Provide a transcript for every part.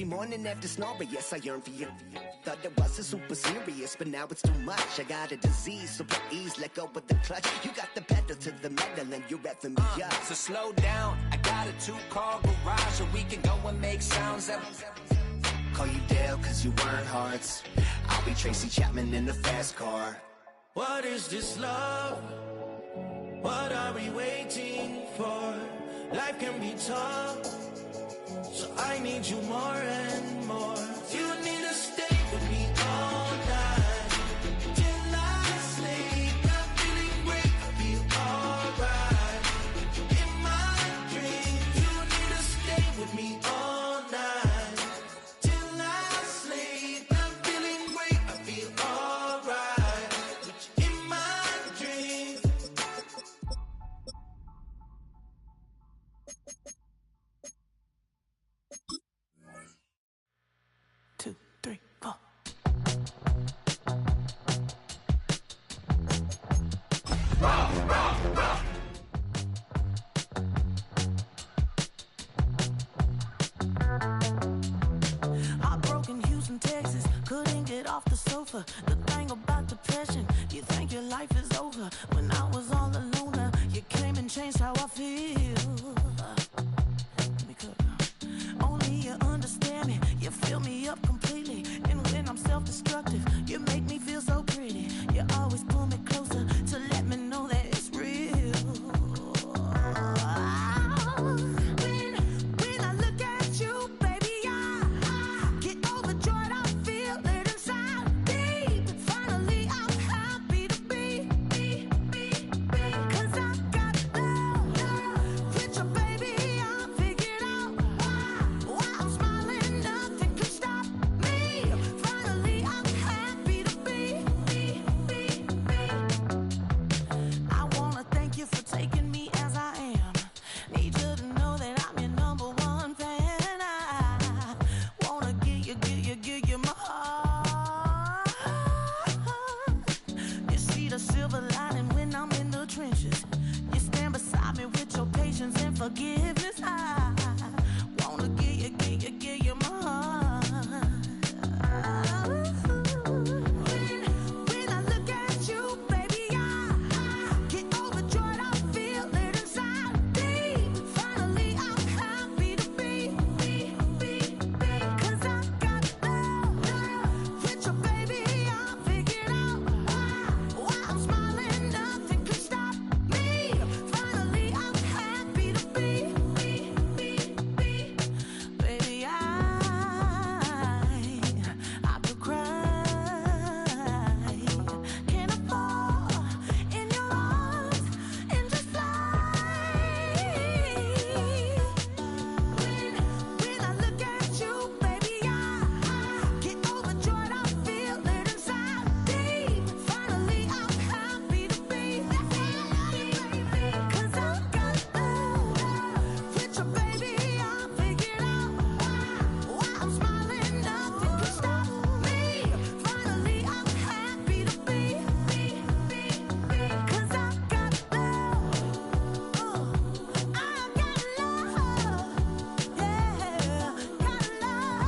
morning after snoring, yes, I yearn for you. Thought it wasn't super serious, but now it's too much. I got a disease, so please let go of the clutch. You got the pedal to the metal and you're revving me up. So slow down, I got a 2-car garage, or we can go and make sounds that... Call you Dale, cause you weren't hearts. I'll be Tracy Chapman in the fast car. What is this love? What are we waiting for? Life can be tough, so I need you more and more. You need to stay with me all night till I sleep. I'm feeling great, I feel alright. In my dreams, you need to stay with me all night till I sleep. I'm feeling great, I feel alright. In my dreams. 2, 3, 4. Heartbroken Houston, Texas, couldn't get off the sofa. The thing about depression, you think your life is over. When I was all alone, you came and changed how I feel. Only you understand me, you fill me up completely. And when I'm self-destructive, you make me feel so pretty. You always pull me closer to let me know that it's real. When I look at you, baby, I get overjoyed. I feel it inside deep. Finally, I'm happy to be. Cause I got love with your baby. I figured out why I'm smiling. Nothing could stop me. Finally, I'm happy to be. I wanna thank you for taking me as I am. Need you to know that I'm your #1 fan. I wanna give you my heart. You see the silver lining when I'm in the trenches. You stand beside me with your patience and forgiveness. I wanna give you my heart. When I look at you, baby, I get overjoyed. I feel it inside deep. Finally, I'm happy to be. Cause I got love with your baby. I figured out why I'm smiling. Nothing could stop me. Finally, I'm happy to be. Baby, I could cry. Can I fall in your arms and just fly? When I look at you, baby, I get overjoyed. I feel it inside deep. Finally, I'm happy to be. Cause I got love with your baby. I figured out why I'm smiling. Nothing can stop me. Finally, I'm happy to be. Cause I got love. I got love. Yeah, got love.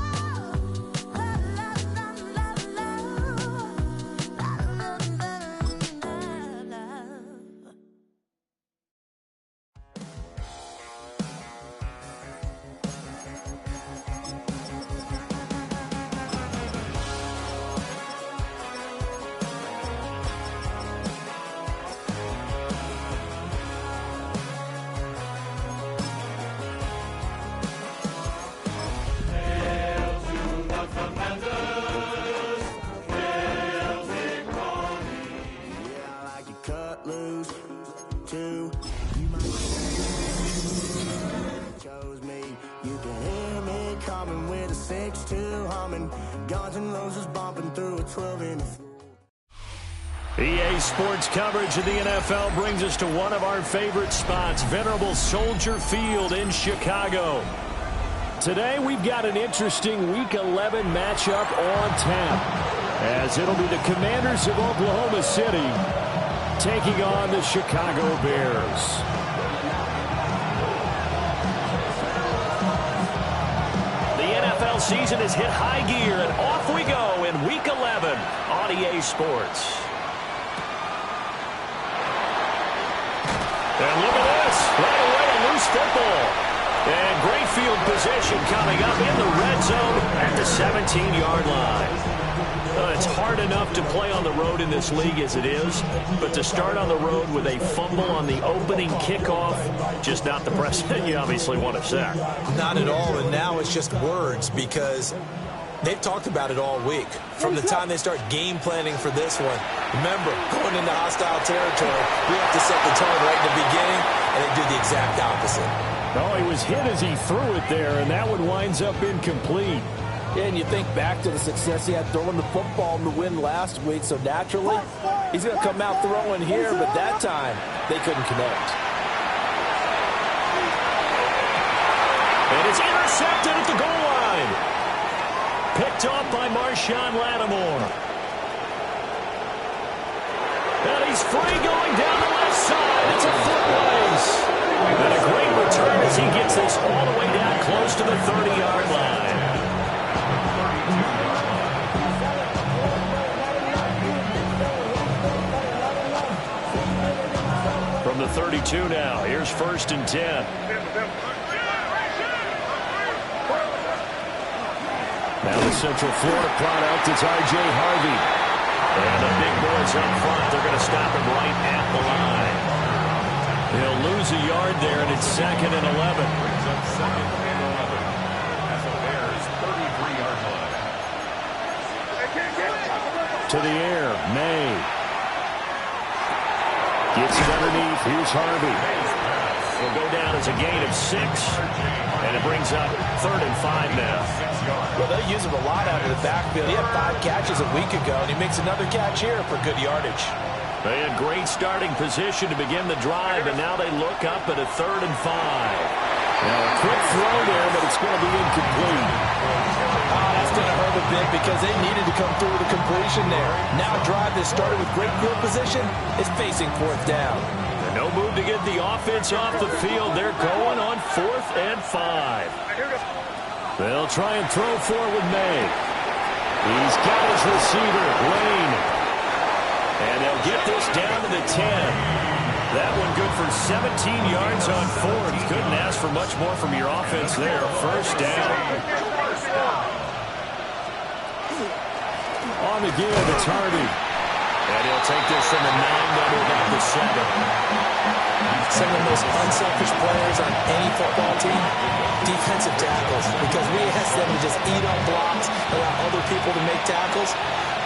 Yeah, I like it cut loose, too. You might chose me. You can hear me coming with a 6-2 humming. Guns N' Roses bumping through a 12-inch. EA Sports coverage of the NFL brings us to one of our favorite spots, venerable Soldier Field in Chicago. Today we've got an interesting Week 11 matchup on tap, as it'll be the Commanders of Oklahoma City taking on the Chicago Bears. The NFL season has hit high gear, and off we go in Week 11 on EA Sports. And look at this. Right away, a loose football. And great field position coming up in the red zone at the 17-yard line. It's hard enough to play on the road in this league as it is, but to start on the road with a fumble on the opening kickoff, just not the precedent you obviously want to set. Not at all, and now it's just words because they've talked about it all week. From the time they start game planning for this one, remember, going into hostile territory, we have to set the tone right in the beginning, and they do the exact opposite. Oh, he was hit as he threw it there, and that one winds up incomplete. Yeah, and you think back to the success he had throwing the football in the win last week, so naturally, he's going to come out throwing here, but that time, they couldn't connect. And it's intercepted at the goal line. Picked off by Marshawn Lattimore. And he's free going down the left side. It's a foot race. And a great return as he gets this all the way down close to the 30-yard line. From the 32 now, here's 1st and 10. Now the Central Florida product, it's R.J. Harvey. And the big boys up front, they're going to stop him right at the line. He'll lose a yard there, and it's 2nd and 11. Brings up 2nd and 11 at the Bears' 33-yard line. To the air, May. Gets it underneath. Here's Harvey. Will go down as a gain of 6. And it brings up 3rd and 5 now. Well, they use him a lot out of the backfield. He had 5 catches a week ago, and he makes another catch here for good yardage. They had great starting position to begin the drive, and now they look up at a 3rd and 5. Now a quick throw there, but it's going to be incomplete. That's going to hurt a bit because they needed to come through with a completion there. Now a drive that started with great field position is facing 4th down. And no move to get the offense off the field. They're going on 4th and 5. They'll try and throw for it with May. He's got his receiver, Lane. And they'll get this down to the 10. That one good for 17 yards on 4th. Couldn't ask for much more from your offense there. 1st down. On the give, it's Harvey. And he'll take this from the 9 down to about the 7. Some of the most unselfish players on any football team, defensive tackles, because we ask them to just eat up blocks, allow other people to make tackles.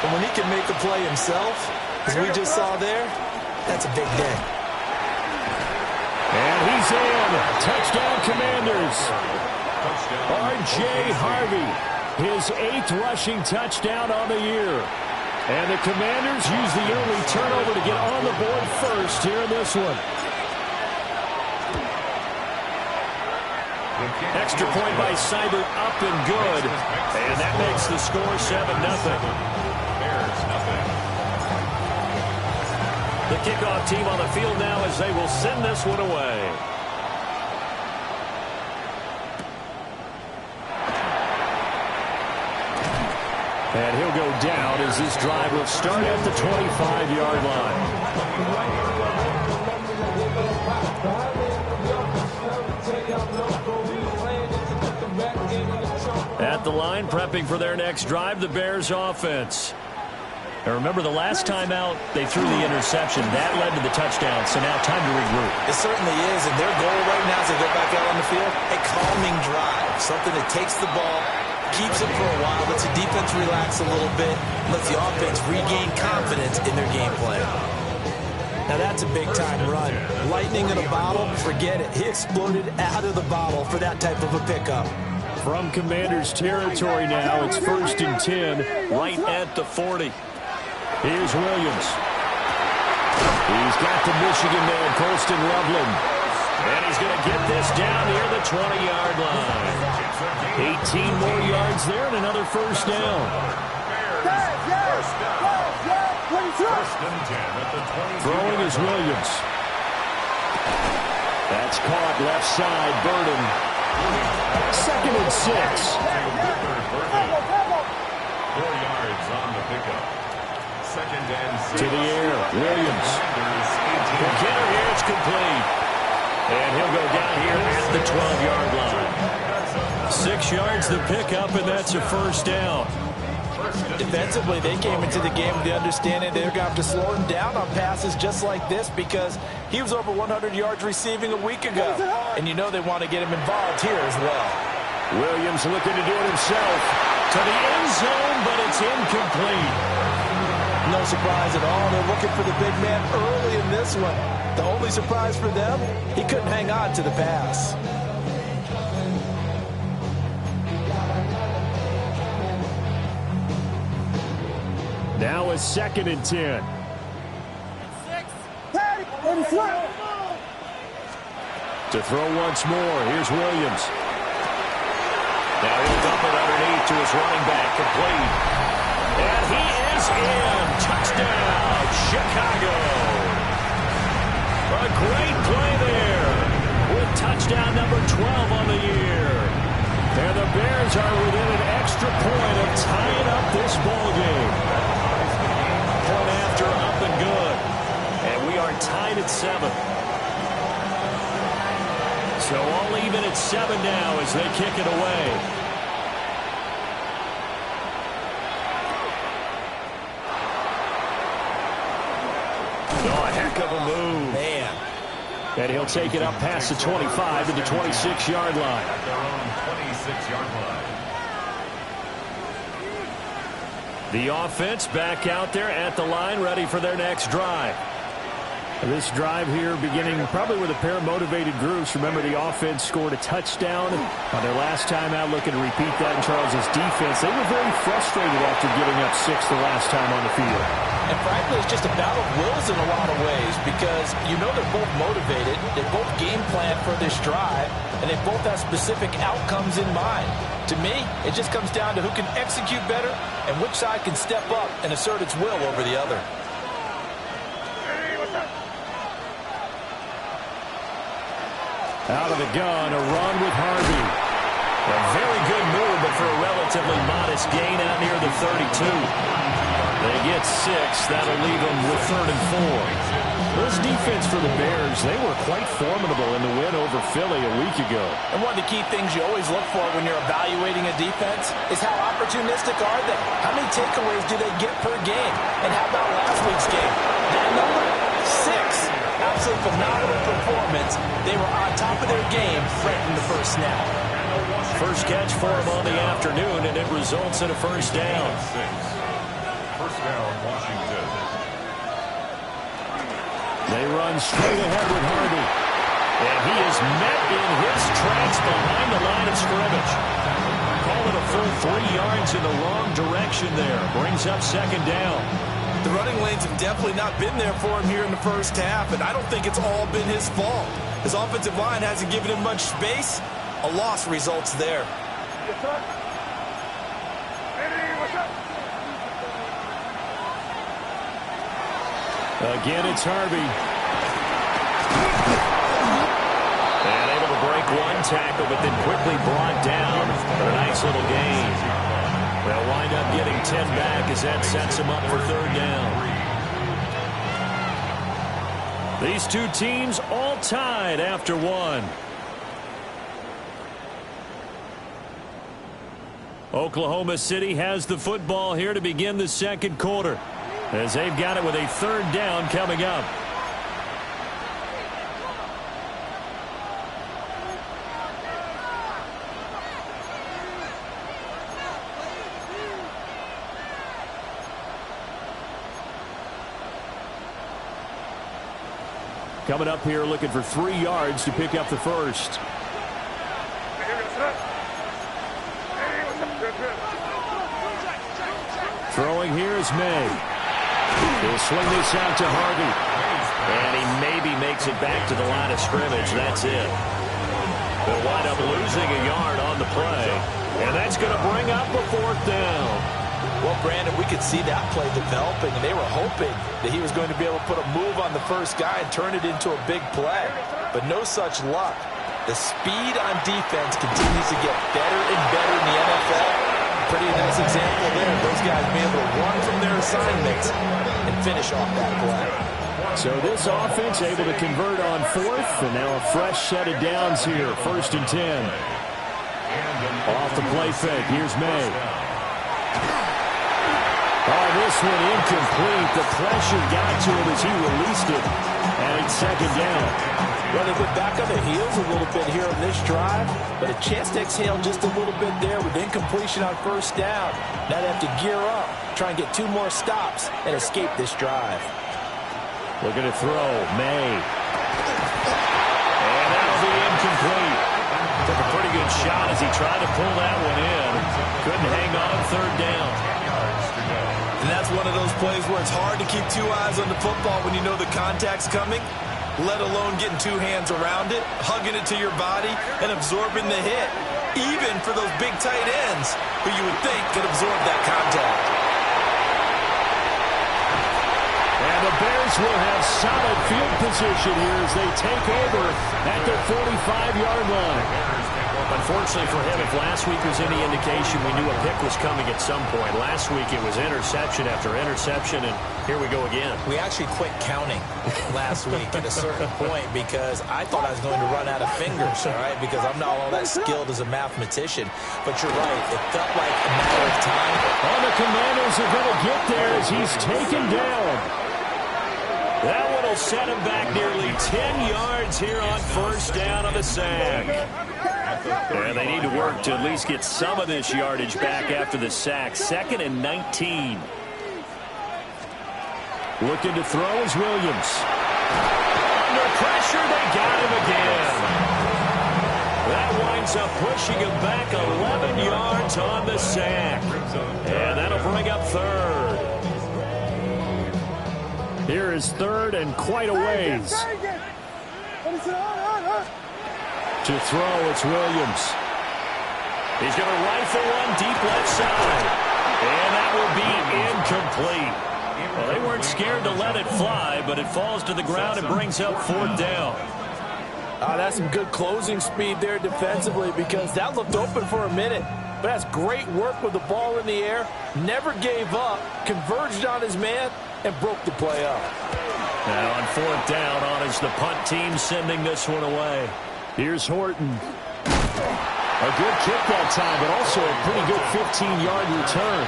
And when he can make a play himself, as we just saw there, that's a big day. And he's in. Touchdown, Commanders. R.J. Harvey, his 8th rushing touchdown on the year. And the Commanders use the early turnover to get on the board first here in this one. Extra point by Seibert, up and good. And that makes the score 7-0. Bears, nothing. The kickoff team on the field now as they will send this one away. And he'll go down as this drive will start at the 25-yard line. At the line, prepping for their next drive, the Bears offense. And remember, the last time out, they threw the interception. That led to the touchdown, so now time to regroup. It certainly is, and their goal right now as they go back out on the field, a calming drive, something that takes the ball, keeps it for a while, lets the defense relax a little bit, lets the offense regain confidence in their game plan. Now that's a big-time run. Lightning in a bottle, forget it. He exploded out of the bottle for that type of a pickup. From Commanders territory now, it's 1st and 10, right at the 40. Here's Williams. He's got the Michigan man, Colston Loveland. And he's going to get this down near the 20-yard line. 18 more yards there and another 1st down. Throwing is Williams. That's caught left side, Burden. 2nd and 6. 4 yards on the pickup. 2nd and 6. To the air, Williams. McKinnon here, it's complete. And he'll go down here at the 12-yard line. 6 yards the pickup, and that's a first down. Defensively, they came into the game with the understanding they're going to have to slow him down on passes just like this because he was over 100 yards receiving a week ago. And you know they want to get him involved here as well. Williams looking to do it himself. To the end zone, but it's incomplete. No surprise at all. They're looking for the big man early in this one. The only surprise for them, he couldn't hang on to the pass. Now a 2nd and 10. To throw once more, here's Williams. Now he'll dump it underneath to his running back, complete. And he is in. Touchdown, Chicago. A great play there with touchdown number 12 on the year. And the Bears are within an extra point of tying up this ball game. Point after, up and good. And we are tied at 7. So all even at 7 now as they kick it away. Oh, a heck of a move. Man. And he'll take it up past the 25 to the 26-yard line. At their own 26-yard line. The offense back out there at the line, ready for their next drive. This drive here beginning probably with a pair of motivated groups. Remember, the offense scored a touchdown on their last time out, looking to repeat that in Charles's defense. They were very frustrated after giving up 6 the last time on the field. And frankly, it's just a battle of wills in a lot of ways because you know they're both motivated, they both game plan for this drive, and they both have specific outcomes in mind. To me, it just comes down to who can execute better and which side can step up and assert its will over the other. Out of the gun, a run with Harvey. A very good move, but for a relatively modest gain out near the 32. They get 6. That'll leave them with 3rd and 4. This defense for the Bears, they were quite formidable in the win over Philly a week ago. And one of the key things you always look for when you're evaluating a defense is how opportunistic are they? How many takeaways do they get per game? And how about last week's game? That number? 6. Absolute phenomenal performance. They were on top of their game right from the first snap. First catch for him on the afternoon, and it results in a first down. 6. First down, Washington. They run straight ahead with Harvey. And he is met in his tracks behind the line of scrimmage. Call it a full 3 yards in the wrong direction there. Brings up 2nd down. The running lanes have definitely not been there for him here in the first half, and I don't think it's all been his fault. His offensive line hasn't given him much space. A loss results there. Again, it's Harvey. And able to break one tackle, but then quickly brought down for a nice little gain. They'll wind up getting 10 back as that sets them up for 3rd down. These two teams all tied after 1. Oklahoma City has the football here to begin the 2nd quarter, as they've got it with a 3rd down coming up. Coming up here looking for 3 yards to pick up the first. Throwing here is May. He'll swing this out to Harvey. And he maybe makes it back to the line of scrimmage. That's it. They'll wind up losing a yard on the play. And that's going to bring up a 4th down. Well, Brandon, we could see that play developing, and they were hoping that he was going to be able to put a move on the first guy and turn it into a big play. But no such luck. The speed on defense continues to get better and better in the NFL. Pretty nice example there. Those guys being able to run from their assignments and finish off that play. So this offense able to convert on fourth, and now a fresh set of downs here. 1st and 10. Off the play fake. Here's May. Oh, this one incomplete. The pressure got to him as he released it. And it's 2nd down. Well, they've been back on the heels a little bit here on this drive, but a chance to exhale just a little bit there with incompletion on 1st down. Now they have to gear up, try and get 2 more stops, and escape this drive. Looking to throw. May. And that'll be incomplete. Took a pretty good shot as he tried to pull that one in. Couldn't hang on 3rd down. And that's one of those plays where it's hard to keep 2 eyes on the football when you know the contact's coming, let alone getting 2 hands around it, hugging it to your body, and absorbing the hit, even for those big tight ends who you would think could absorb that contact. And the Bears will have solid field position here as they take over at their 45-yard line. Unfortunately for him, if last week was any indication, we knew a pick was coming at some point. Last week it was interception after interception, and here we go again. We actually quit counting last week at a certain point because I thought I was going to run out of fingers, all right, because I'm not all that skilled as a mathematician. But you're right, it felt like a matter of time. All the Commanders are going to get there as he's taken down. That one will set him back nearly 10 yards here on 1st down on the sack. And they need to work to at least get some of this yardage back after the sack. 2nd and 19. Looking to throw is Williams. Under pressure, they got him again. That winds up pushing him back 11 yards on the sack. And that'll bring up 3rd. Here is 3rd and quite a ways. To throw, it's Williams. He's going to rifle one deep left side. And that will be incomplete. Well, they weren't scared to let it fly, but it falls to the ground and brings up 4th down. That's some good closing speed there defensively because that looked open for a minute. But that's great work with the ball in the air. Never gave up, converged on his man, and broke the play up. Now on 4th down, on is the punt team sending this one away. Here's Horton. A good kick that time, but also a pretty good 15-yard return.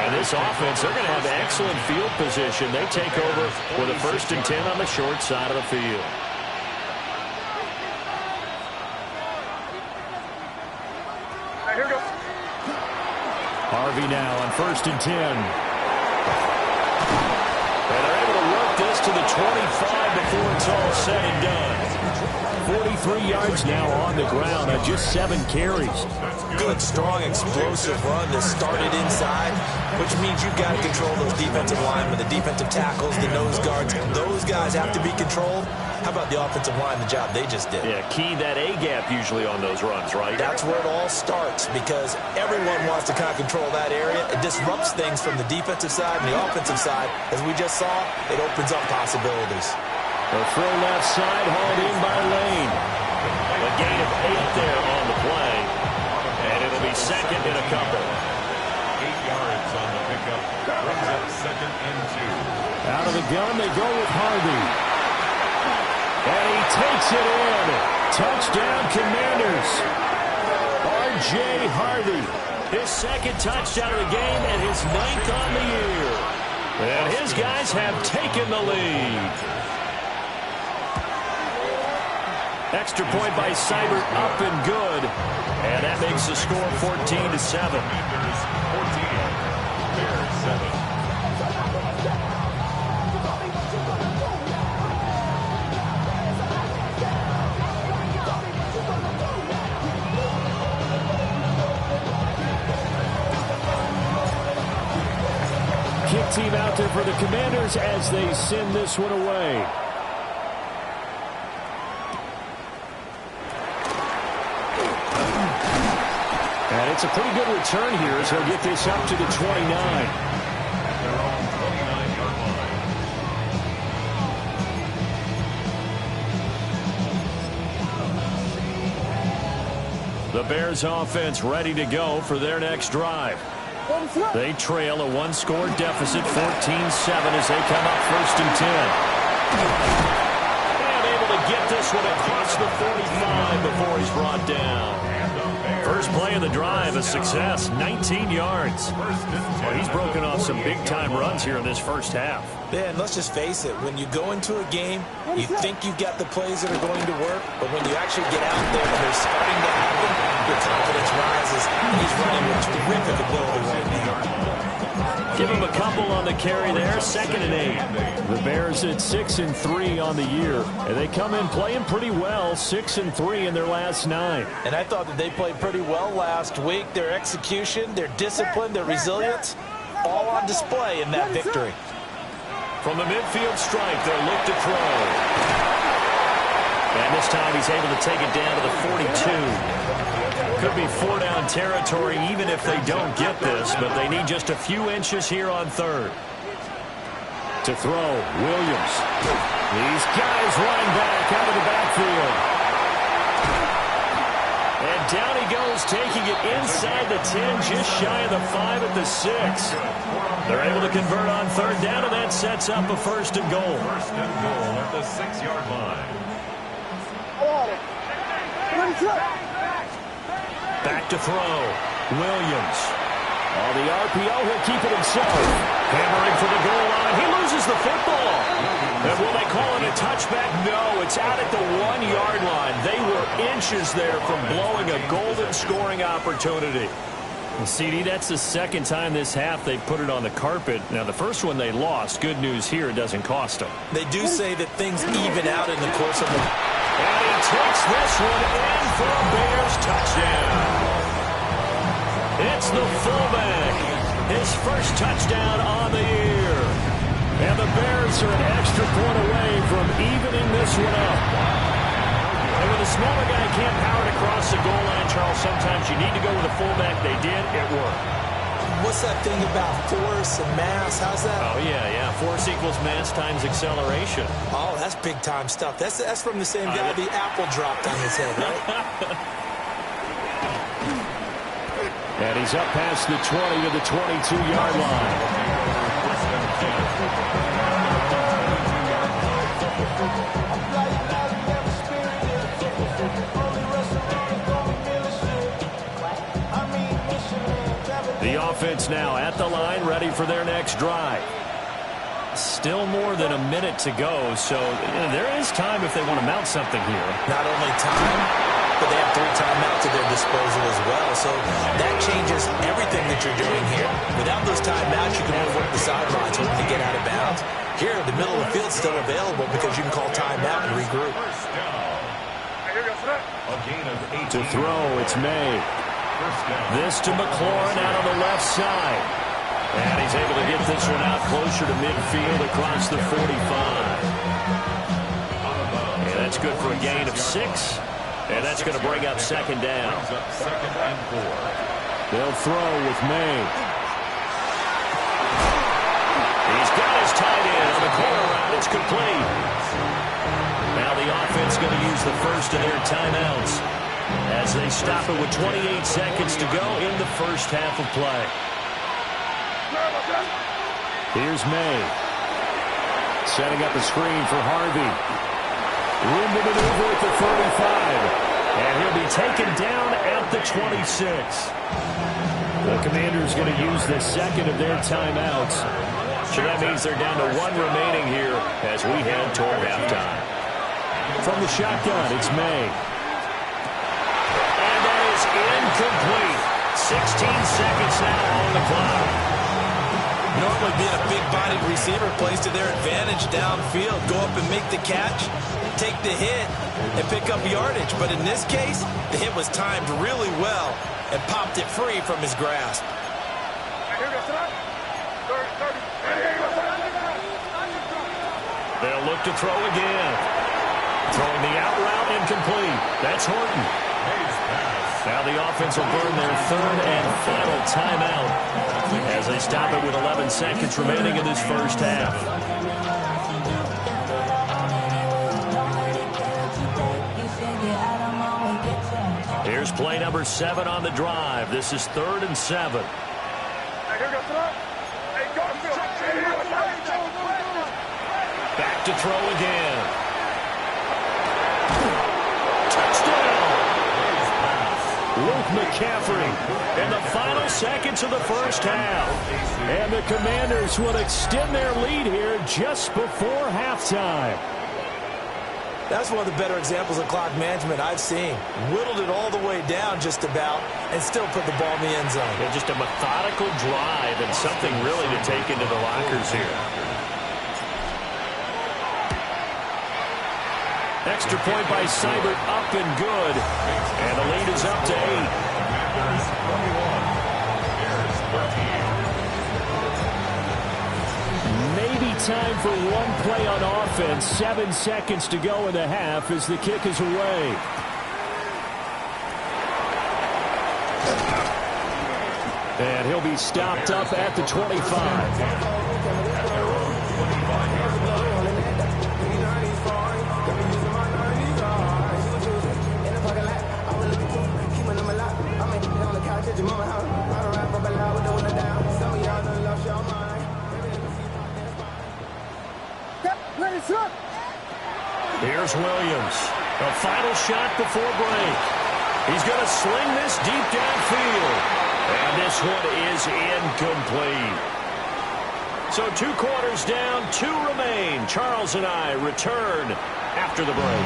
And this offense, they're going to have excellent field position. They take over with a 1st and 10 on the short side of the field. Here we go. Harvey now on 1st and 10. And they're able to work this to the 25 before it's all said and done. 43 yards now on the ground on just 7 carries. Good, strong, explosive run that started inside, which means you've got to control those defensive linemen, the defensive tackles, the nose guards. Those guys have to be controlled. How about the offensive line, the job they just did? Yeah, key that A-gap usually on those runs, right? That's where it all starts because everyone wants to kind of control that area. It disrupts things from the defensive side and the offensive side. As we just saw, it opens up possibilities. A throw left side, hauled in by Lane. A gain of 8 there on the play. And it'll be 2nd and a couple. 8 yards on the pickup. Brings up 2nd and 2. Out of the gun, they go with Harvey. And he takes it in. Touchdown, Commanders. R.J. Harvey. His 2nd touchdown of the game and his 9th on the year. And his guys have taken the lead. Extra point by Seibert, up and good. And that makes the score 14-7. Commanders 14, Bears 7. Kick team out there for the Commanders as they send this one away. And it's a pretty good return here as he'll get this up to the 29. The Bears offense ready to go for their next drive. They trail a one-score deficit, 14-7, as they come up 1st and 10. And able to get this one across the 45 before he's brought down. First play of the drive, a success, 19 yards. Well, he's broken off some big-time runs here in this first half. Yeah, and let's just face it. When you go into a game, you think you've got the plays that are going to work, but when you actually get out there and they're starting to happen, your confidence rises, and he's running with terrific ability right now. Give him a couple on the carry there, 2nd and 8. The Bears at 6-3 on the year, and they come in playing pretty well, 6-3 in their last 9. And I thought that they played pretty well last week. Their execution, their discipline, their resilience, all on display in that victory. From the midfield stripe, they'll look to throw. And this time he's able to take it down to the 42. Could be 4-down territory even if they don't get this, but they need just a few inches here on 3rd. To throw, Williams. These guys running back out of the backfield. And down he goes, taking it inside the 10, just shy of the 5 at the 6. They're able to convert on 3rd down, and that sets up a 1st and goal. 1st and goal at the 6-yard line. Back to throw. Williams. On the RPO, he'll keep it himself. Hammering for the goal line. He loses the football. And will they call it a touchback? No, it's out at the 1-yard line. They were inches there from blowing a golden scoring opportunity. Well, CD, that's the 2nd time this half they put it on the carpet. Now, the first one they lost. Good news here, it doesn't cost them. They do say that things even out in the course of the... And he takes this one in for a Bears touchdown. It's the fullback. His first touchdown on the year. And the Bears are an extra point away from evening this one up. And when the smaller guy can't power it across the goal line, Charles, sometimes you need to go with a fullback. They did. It worked. What's that thing about force and mass? How's that? Oh, yeah. Force equals mass times acceleration. Oh, that's big-time stuff. That's from the same guy the apple dropped on his head, right? And he's up past the 20 to the 22-yard line. The offense now at the line, ready for their next drive. Still more than a minute to go, so there is time if they want to mount something here. Not only time, but they have 3 timeouts at their disposal as well, so that changes everything that you're doing here. Without those timeouts, you can only work the sidelines hoping to get out of bounds. Here, the middle of the field is still available because you can call timeout and regroup. To throw, it's May. This to McLaurin out on the left side. And he's able to get this one out closer to midfield across the 45. And that's good for a gain of 6. And that's going to bring up 2nd down. They'll throw with May. He's got his tight end on the corner route. It's complete. Now the offense going to use the first of their timeouts as they stop it with 28 seconds to go in the first half of play. Here's May. Setting up a screen for Harvey. Room to maneuver at the 35. And he'll be taken down at the 26. The Commanders going to use the 2nd of their timeouts. So that means they're down to 1 remaining here as we head toward halftime. From the shotgun, it's May. And that is incomplete. 16 seconds now on the clock. Normally being a big-bodied receiver plays to their advantage downfield. Go up and make the catch, take the hit, and pick up yardage. But in this case, the hit was timed really well and popped it free from his grasp. They'll look to throw again. Throwing the out route incomplete. That's Horton. Now the offense will burn their 3rd and final timeout as they stop it with 11 seconds remaining in this first half. Here's Play number 7 on the drive. This is 3rd and 7. Back to throw again. Touchdown! Luke McCaffrey in the final seconds of the first half. And the Commanders will extend their lead here just before halftime. That's one of the better examples of clock management I've seen. Whittled it all the way down just about and still put the ball in the end zone. Yeah, just a methodical drive and something really to take into the lockers here. Extra point by Seibert, up and good. And the lead is up to 8. Commanders 21, Bears 13. Maybe time for one play on offense. 7 seconds to go in the half as the kick is away. And he'll be stopped up at the 25. Here's Williams. A final shot before break. He's going to sling this deep downfield. And this one is incomplete. So 2 quarters down, 2 remain. Charles and I return after the break.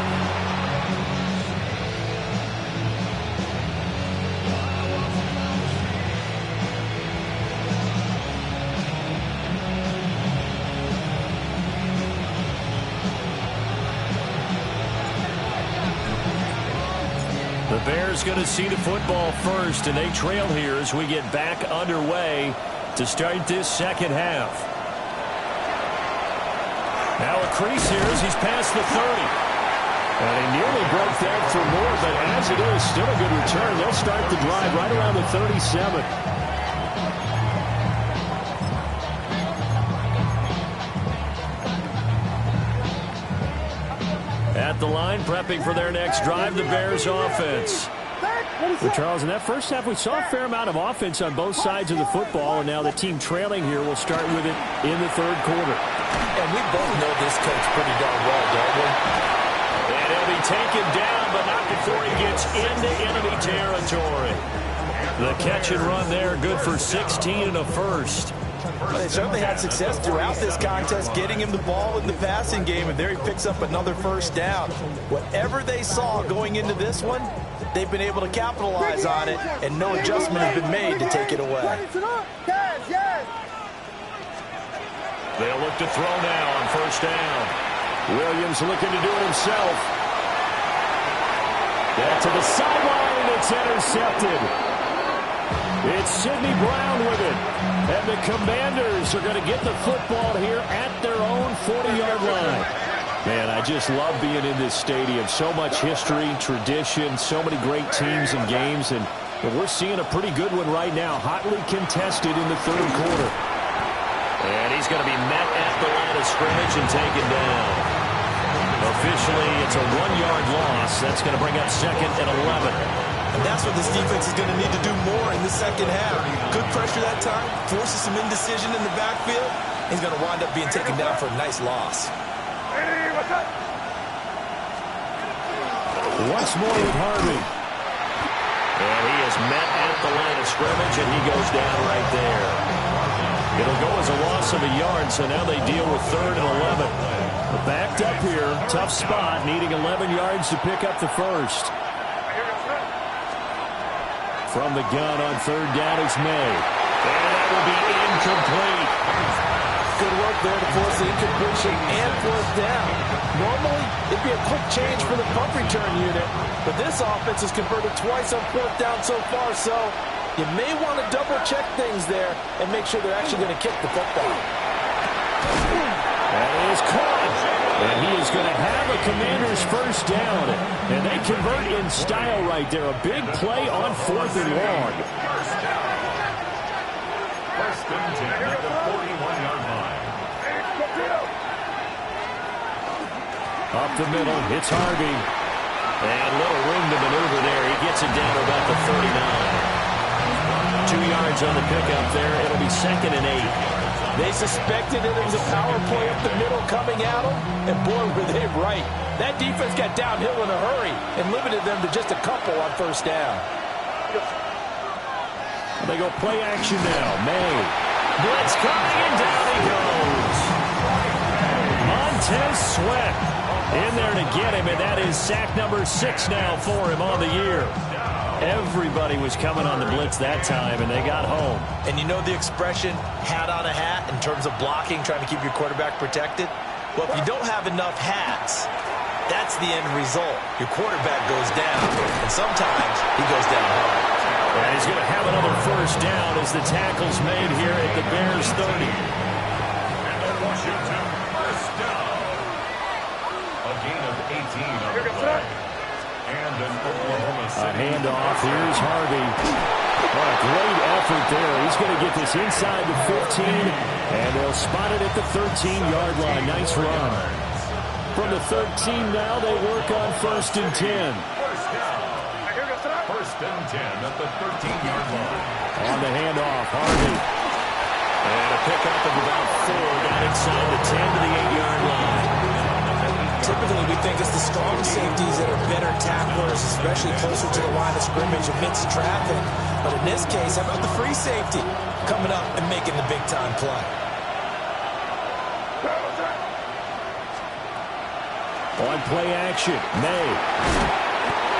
The Bears going to see the football first, and they trail here as we get back underway to start this second half. Now a crease here as he's past the 30. And he nearly broke that for more, but as it is, still a good return. They'll start the drive right around the 37. At the line, prepping for their next drive, the Bears offense. Well, Charles, in that first half, we saw a fair amount of offense on both sides of the football, and now the team trailing here will start with it in the 3rd quarter. And we both know this coach pretty darn well, don't we? And he'll be taken down, but not before he gets into enemy territory. The catch and run there, good for 16 and a first. Well, they certainly had success throughout this contest, getting him the ball in the passing game, and there he picks up another first down. Whatever they saw going into this one, they've been able to capitalize on it, and no adjustment has been made to take it away. They'll look to throw now on first down. Williams looking to do it himself. Back to the sideline, it's intercepted. It's Sidney Brown with it. And the Commanders are going to get the football here at their own 40-yard line. Man, I just love being in this stadium. So much history, tradition, so many great teams and games. And we're seeing a pretty good one right now. Hotly contested in the 3rd quarter. And he's going to be met at the line of scrimmage and taken down. Officially, it's a 1-yard loss. That's going to bring up 2nd and 11. And that's what this defense is going to need to do more in the second half. Good pressure that time, forces some indecision in the backfield. He's going to wind up being taken down for a nice loss. Once more with Harvey. And he is met at the line of scrimmage, and he goes down right there. It'll go as a loss of a yard, so now they deal with 3rd and 11. Backed up here, tough spot, needing 11 yards to pick up the first. From the gun on 3rd down is May. And that will be incomplete. Good work there to force the incompletion and 4th down. Normally, it'd be a quick change for the punt return unit, but this offense has converted twice on 4th down so far, so you may want to double-check things there and make sure they're actually going to kick the football. That is caught. And he is going to have a Commander's first down. And they convert in style right there. A big play on 4th and long. First and 10 at the 41-yard line. Up the middle, it's Harvey. And little room to maneuver there. He gets it down to about the 39. 2 yards on the pickup there. It'll be 2nd and 8. They suspected it was a power play up the middle coming at them, and boy, were they right. That defense got downhill in a hurry and limited them to just a couple on first down. They go play action now. May. Blitz coming, and down he goes. Montez Sweat in there to get him, and that is sack number 6 now for him on the year. Everybody was coming on the blitz that time, and they got home. And you know the expression, hat on a hat, in terms of blocking, trying to keep your quarterback protected? Well, if you don't have enough hats, that's the end result. Your quarterback goes down, and sometimes he goes down hard. And he's going to have another first down as the tackle's made here at the Bears 30. And the Washington first down. A gain of 18 on the play. And an Oklahoma City. A handoff. Here's Harvey. What a great effort there. He's going to get this inside the 15, and they'll spot it at the 13-yard line. Nice run. From the 13 now, they work on 1st and 10. First and 10 at the 13-yard line. On the handoff, Harvey. And a pickup of about 4 down inside the 10 to the 8-yard line. Typically, we think it's the strong safeties that are better tacklers, especially closer to the line of scrimmage amidst traffic. But in this case, how about the free safety coming up and making the big-time play? On play action, May.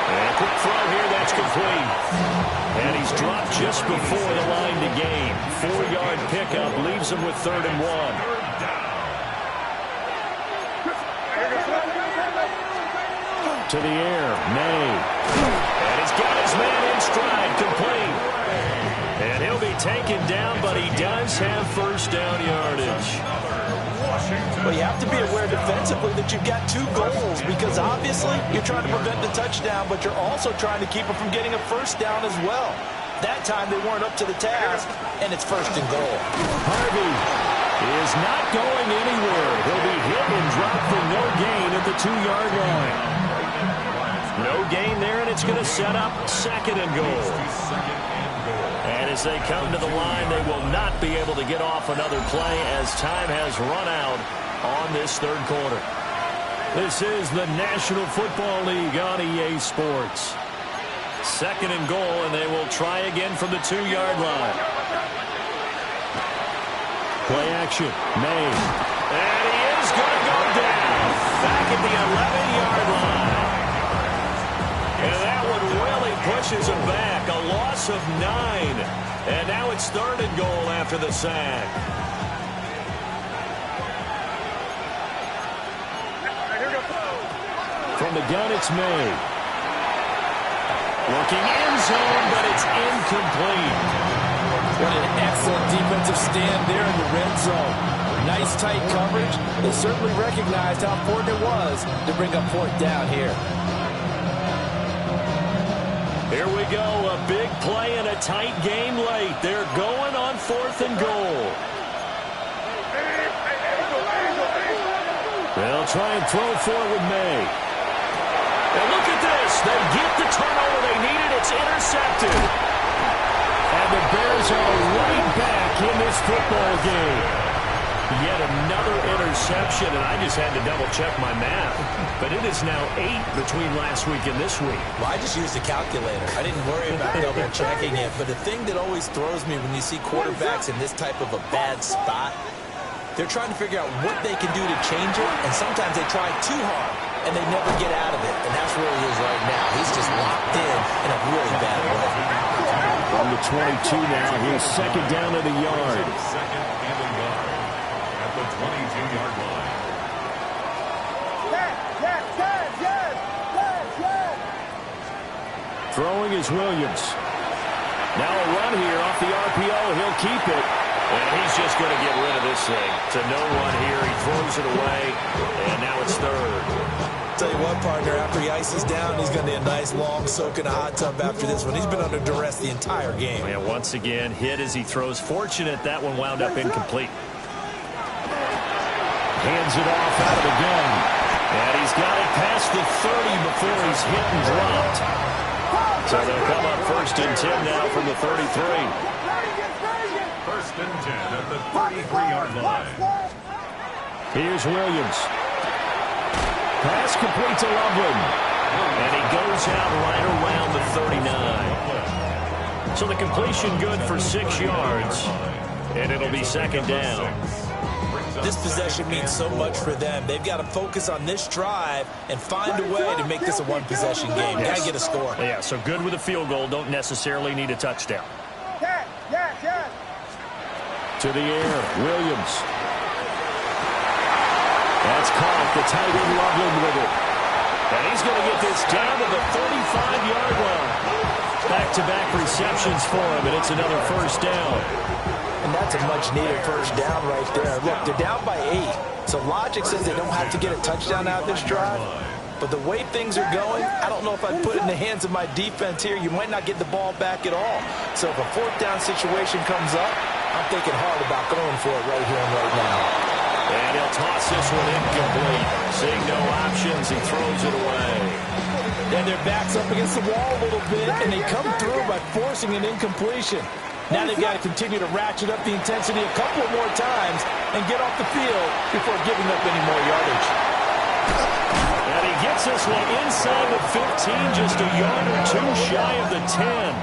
And a quick throw here, that's complete. And he's dropped just before the line to gain. 4-yard pickup leaves him with 3rd and 1. To the air, May. And he's got his man in stride, complete. And he'll be taken down, but he does have first down yardage. Well, you have to be aware defensively that you've got 2 goals because obviously you're trying to prevent the touchdown, but you're also trying to keep him from getting a first down as well. That time they weren't up to the task, and it's 1st and goal. Harvey is not going anywhere. He'll be hit and dropped for no gain at the 2-yard line. No gain there, and it's going to set up 2nd and goal. And as they come to the line, they will not be able to get off another play as time has run out on this 3rd quarter. This is the National Football League on EA Sports. 2nd and goal, and they will try again from the 2-yard line. Play action, May. And he is going to go down back at the 11-yard line. And that one really pushes him back. A loss of 9. And now it's 3rd and goal after the sack. From the gun, it's May. Looking end zone, but it's incomplete. What an excellent defensive stand there in the red zone. Nice tight coverage. They certainly recognized how important it was to bring up 4th down here. Here we go, a big play and a tight game late. They're going on 4th and goal. They'll try and throw for it with May. And look at this. They get the turnover they needed. It's intercepted. And the Bears are right back in this football game. Yet another interception, and I just had to double-check my math. But it is now 8 between last week and this week. Well, I just used a calculator. I didn't worry about double-checking it. But the thing that always throws me when you see quarterbacks in this type of a bad spot, they're trying to figure out what they can do to change it, and sometimes they try too hard, and they never get out of it. And that's where he is right now. He's just locked in a really bad way. From the 22 now, he's 2nd down to the yard. 2nd and a yard at the 22-yard line. Throwing is Williams. Now a run here off the RPO. He'll keep it. And he's just going to get rid of this thing. To no run here. He throws it away. And now it's 3rd. Tell you what, partner, after he ices down, he's going to need a nice long soak in a hot tub after this one. He's been under duress the entire game. And once again, hit as he throws. Fortunate that one wound up incomplete. Hands it off out of the gun. And he's got it past the 30 before he's hit and dropped. So they'll come up 1st and 10 now from the 33. 1st and 10 at the 33-yard line. Here's Williams. Pass complete to Loveland. And he goes out right around the 39. So the completion good for 6 yards. And it'll be 2nd down. This possession means so much for them. They've got to focus on this drive and find a way to make this a one-possession game. Got to get a score. Yeah, so good with a field goal. Don't necessarily need a touchdown. To the air, Williams. That's caught. The tight end Loveland with it. And he's going to get this down to the 35-yard line. Back-to-back receptions for him, and it's another 1st down. And that's a much-needed 1st down right there. Look, they're down by 8. So logic says they don't have to get a touchdown out of this drive. But the way things are going, I don't know if I'd put it in the hands of my defense here. You might not get the ball back at all. So if a 4th down situation comes up, I'm thinking hard about going for it right here and right now. And he'll toss this one incomplete. Seeing no options, he throws it away. And their back's up against the wall a little bit, and they come through by forcing an incompletion. Now they've got to continue to ratchet up the intensity a couple more times and get off the field before giving up any more yardage. And he gets this one inside the 15, just a yard or 2 shy of the 10.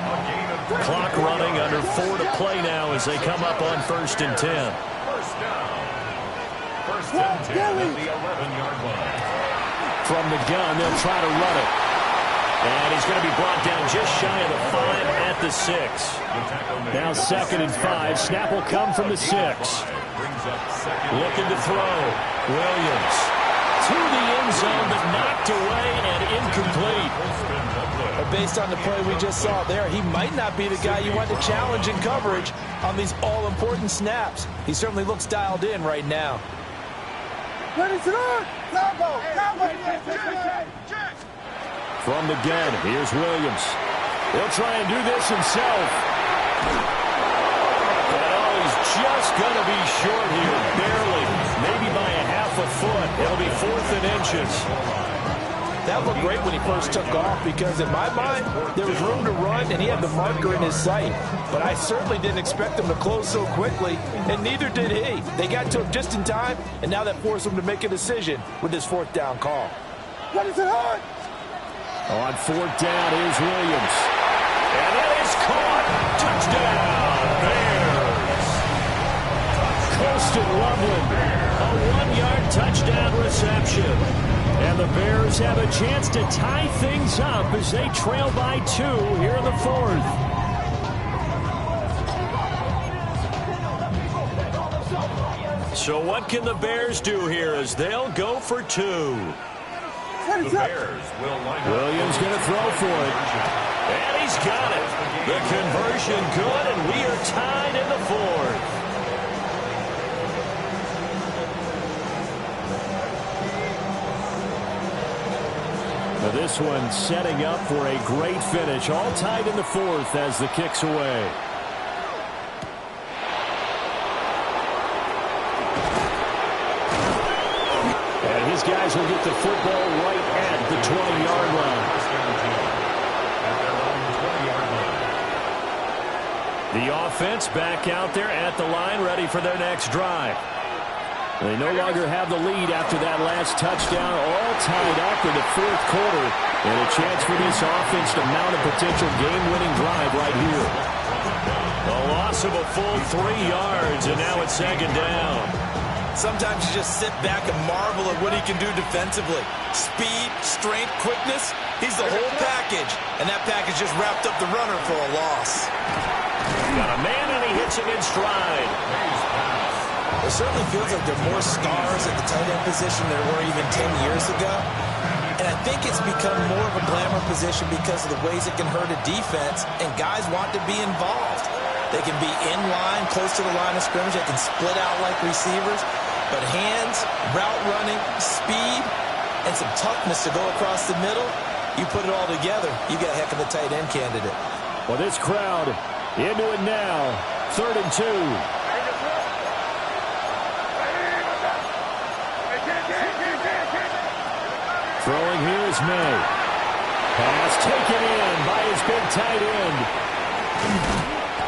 Clock running, under 4 to play now as they come up on 1st and 10. 1st down. 1st and 10 at the 11-yard line. From the gun, they'll try to run it. And he's going to be brought down just shy of the 5 at the 6. Now 2nd and 5. Snap will come from the 6. Looking to throw. Williams to the end zone, but knocked away and incomplete. But based on the play we just saw there, he might not be the guy you want to challenge in coverage on these all-important snaps. He certainly looks dialed in right now. From the gun, here's Williams. He'll try and do this himself. But he's just going to be short here, barely, maybe by a half a foot. It'll be 4th and inches. That looked great when he first took off because, in my mind, there was room to run and he had the marker in his sight. But I certainly didn't expect him to close so quickly, and neither did he. They got to him just in time, and now that forced him to make a decision with his 4th down call. On 4th down, here's Williams. And that is caught. Touchdown, Bears. Colston Loveland, a 1-yard touchdown reception. And the Bears have a chance to tie things up as they trail by 2 here in the 4th. So what can the Bears do here as they'll go for 2? The Bears will line up. Williams going to throw for it. And he's got it. The conversion good, and we are tied in the 4th. Now this one setting up for a great finish. All tied in the 4th as the kick's away. His guys will get the football right at the 20-yard line. The offense back out there at the line, ready for their next drive. They no longer have the lead after that last touchdown, all tied up in the 4th quarter. And a chance for this offense to mount a potential game-winning drive right here. A loss of a full 3 yards, and now it's 2nd down. Sometimes you just sit back and marvel at what he can do defensively. Speed, strength, quickness, he's the whole package. And that package just wrapped up the runner for a loss. Got a man and he hits him in stride. It certainly feels like there are more stars at the tight end position than there were even 10 years ago. And I think it's become more of a glamour position because of the ways it can hurt a defense, and guys want to be involved. They can be in line, close to the line of scrimmage. They can split out like receivers. But hands, route running, speed, and some toughness to go across the middle, you put it all together, you got a heck of a tight end candidate. Well, this crowd into it now. 3rd and 2. Throwing here is May. Pass taken in by his big tight end.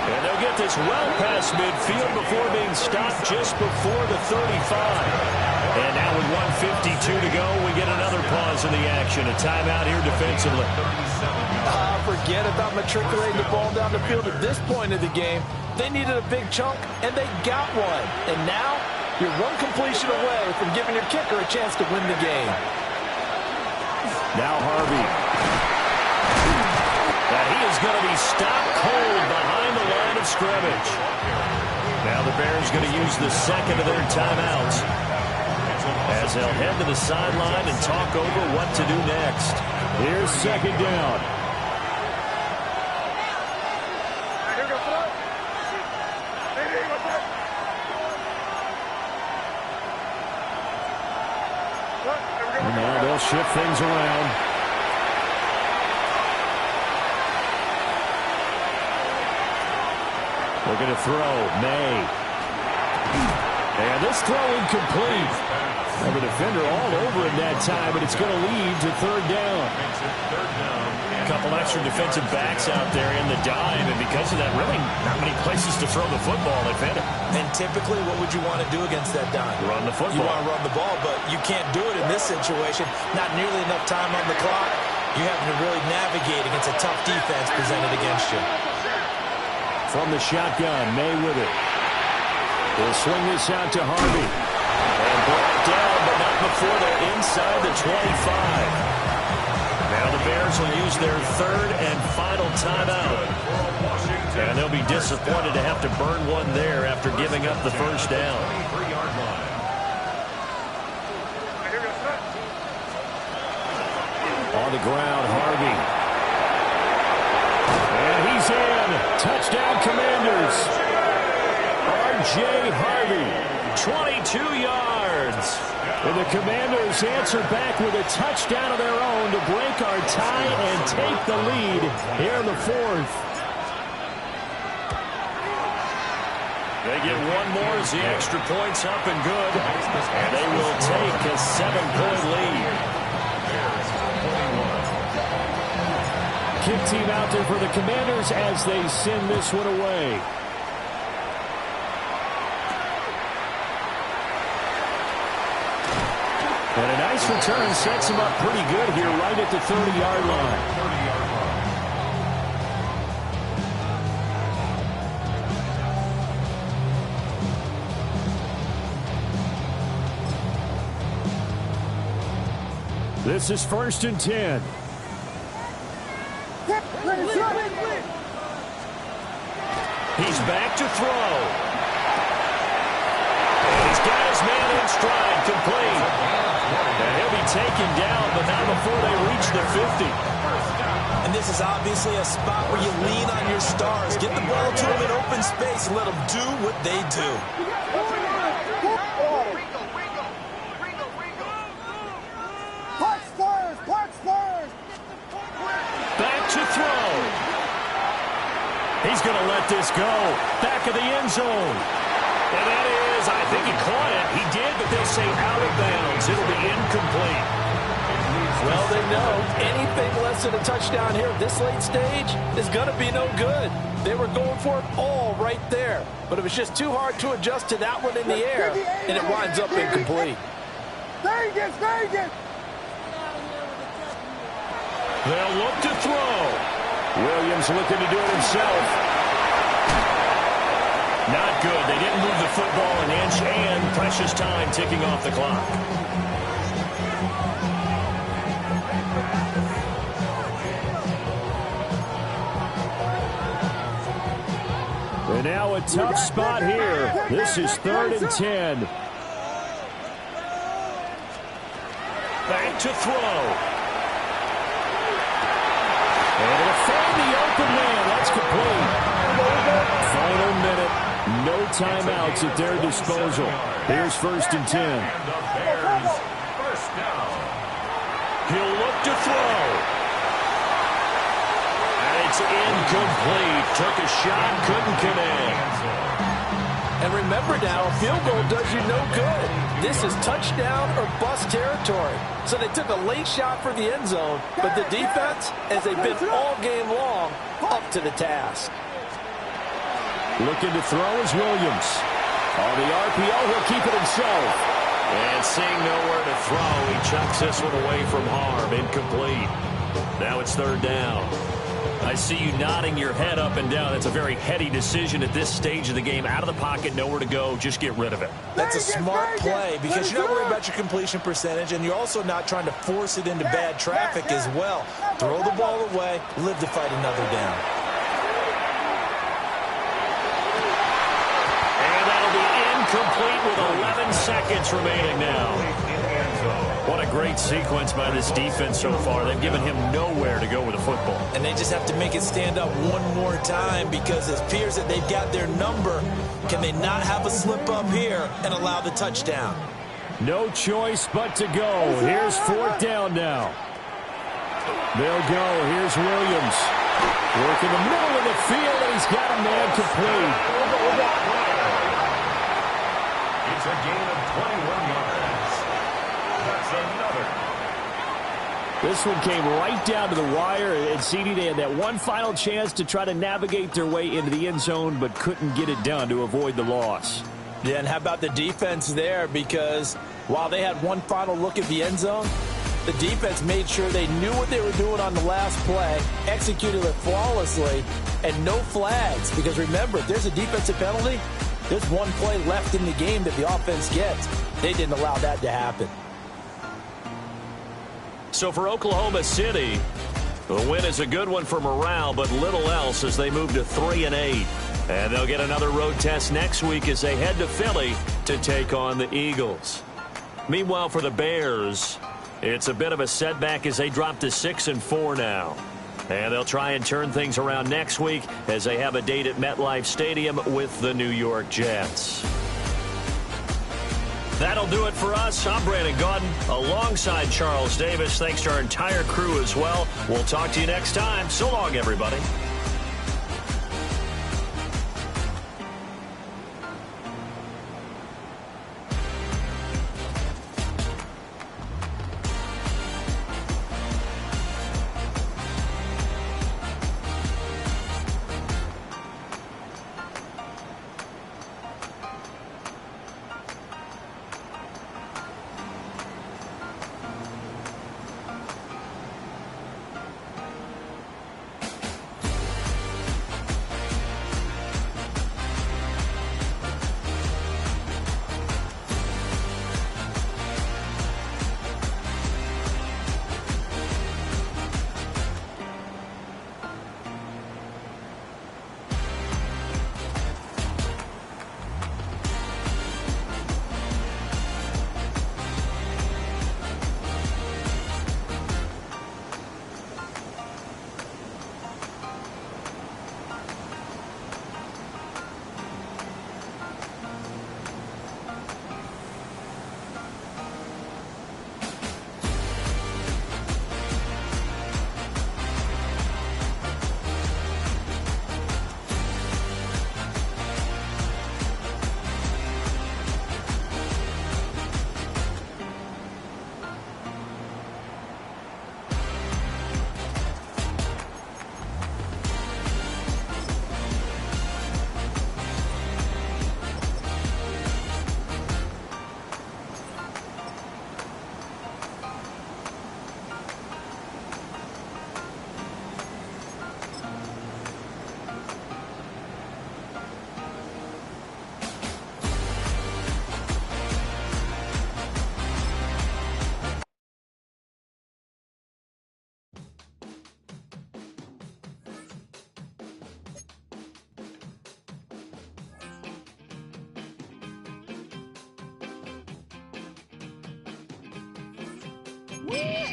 And they'll get this well past midfield before being stopped just before the 35. And now with 1:52 to go, we get another pause in the action. A timeout here defensively. Forget about matriculating the ball down the field at this point of the game. They needed a big chunk, and they got one. And now, you're one completion away from giving your kicker a chance to win the game. Now Harvey. And he is going to be stopped cold behind the line of scrimmage. Now the Bears going to use the second of their timeouts as they'll head to the sideline and talk over what to do next. Here's second down. And now they'll shift things around. We're going to throw. May. And this throw incomplete. And the defender all over him that time, but it's going to lead to third down. A couple extra defensive backs out there in the dime, and because of that, really not many places to throw the football, if any. And typically, what would you want to do against that dime? Run the football. You want to run the ball, but you can't do it in this situation. Not nearly enough time on the clock. You have to really navigate against a tough defense presented against you. From the shotgun, May with it. He'll swing this out to Harvey. And brought down, but not before they're inside the 25. Now the Bears will use their third and final timeout. And they'll be disappointed to have to burn one there after giving up the first down. On the ground, Harvey. And he's in. Touchdown, Commanders. R.J. Harvey, 22 yards. And the Commanders answer back with a touchdown of their own to break our tie and take the lead here in the fourth. They get one more as the extra point's up and good. And they will take a 7-point lead. Kick team out there for the Commanders as they send this one away. And a nice return sets him up pretty good here right at the 30-yard line. This is 1st and 10. He's back to throw. And he's got his man in stride, complete. And he'll be taken down, but not before they reach the 50. And this is obviously a spot where you lean on your stars. Get the ball to them in open space and let them do what they do. Back to throw. He's going to let this go. Back of the end zone. And that is, I think he caught it. He did, but they'll say out of bounds. It'll be incomplete. Well, they know anything less than a touchdown here at this late stage is going to be no good. They were going for it all right there, but it was just too hard to adjust to that one in the air, and it winds up incomplete. They'll look to throw. Williams looking to do it himself. Not good. They didn't move the football an inch, and precious time ticking off the clock. And now a tough spot here. This is 3rd and 10. Back to throw. And it'll find the open man. That's complete. Final minute. No timeouts at their disposal. Here's 1st and 10. He'll look to throw. And it's incomplete. Took a shot, couldn't connect. And remember now, a field goal does you no good. This is touchdown or bust territory. So they took a late shot for the end zone, but the defense, as they've been all game long, up to the task. Looking to throw is Williams. On the RPO, he'll keep it himself. And seeing nowhere to throw, he chucks this one away from harm. Incomplete. Now it's third down. I see you nodding your head up and down. That's a very heady decision at this stage of the game. Out of the pocket, nowhere to go. Just get rid of it. That's a smart play because you're not worried about your completion percentage, and you're also not trying to force it into bad traffic as well. Throw the ball away, live to fight another down. And that'll be incomplete with 11 seconds remaining now. What a great sequence by this defense so far. They've given him nowhere to go with the football. And they just have to make it stand up one more time because it appears that they've got their number. Can they not have a slip up here and allow the touchdown? No choice but to go. Here's fourth down now. They'll go. Here's Williams. Work in the middle of the field, and he's got a man complete. It's a gain of 21 yards. That's another. This one came right down to the wire, and CD, they had that one final chance to try to navigate their way into the end zone, but couldn't get it done to avoid the loss. Yeah, and how about the defense there? Because while they had one final look at the end zone, the defense made sure they knew what they were doing on the last play, executed it flawlessly, and no flags. Because remember, if there's a defensive penalty, there's one play left in the game that the offense gets. They didn't allow that to happen. So for Oklahoma City, the win is a good one for morale, but little else as they move to 3-8. And they'll get another road test next week as they head to Philly to take on the Eagles. Meanwhile, for the Bears, it's a bit of a setback as they drop to 6-4 now. And they'll try and turn things around next week as they have a date at MetLife Stadium with the New York Jets. That'll do it for us. I'm Brandon Gaudin alongside Charles Davis. Thanks to our entire crew as well. We'll talk to you next time. So long, everybody. Woo!